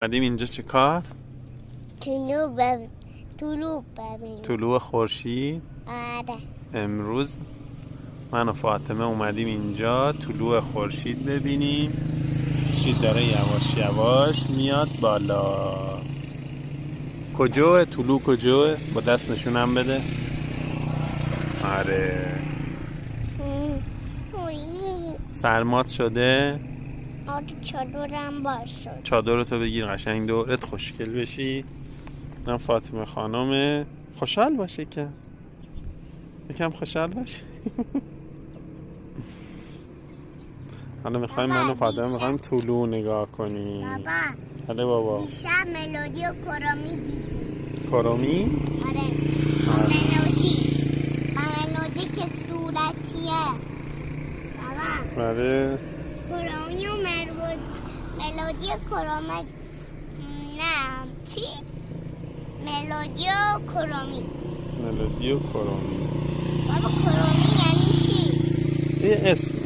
بعدیم اینجا چه کار؟ طلوع خورشید. آره. امروز من و فاطمه اومدیم اینجا طلوع خورشید ببینیم. خورشید داره یواش یواش میاد بالا. کجوه؟ طلوع کجوه؟ با دست نشونم بده. آره. سرمات شده؟ آره چادرم باز شد. چادرتو بگیر قشنگ دورت خوشگل بشی. من فاطمه خانم خوشحال باشه که یکم خوشحال باشه. حالا میخوایم من و فاطمه میخوایم طلوع نگاه کنیم. بابا حالا بابا دیشب ملودی و کرومی دیدیم. کرومی؟ آره. ملودی که صورتیه. بابا آره. کرومی و ملودی کرومی. نه چی؟ ملودی و کرومی. ملودی و کرومی بابا کرومی یعنی چی؟ یه اسم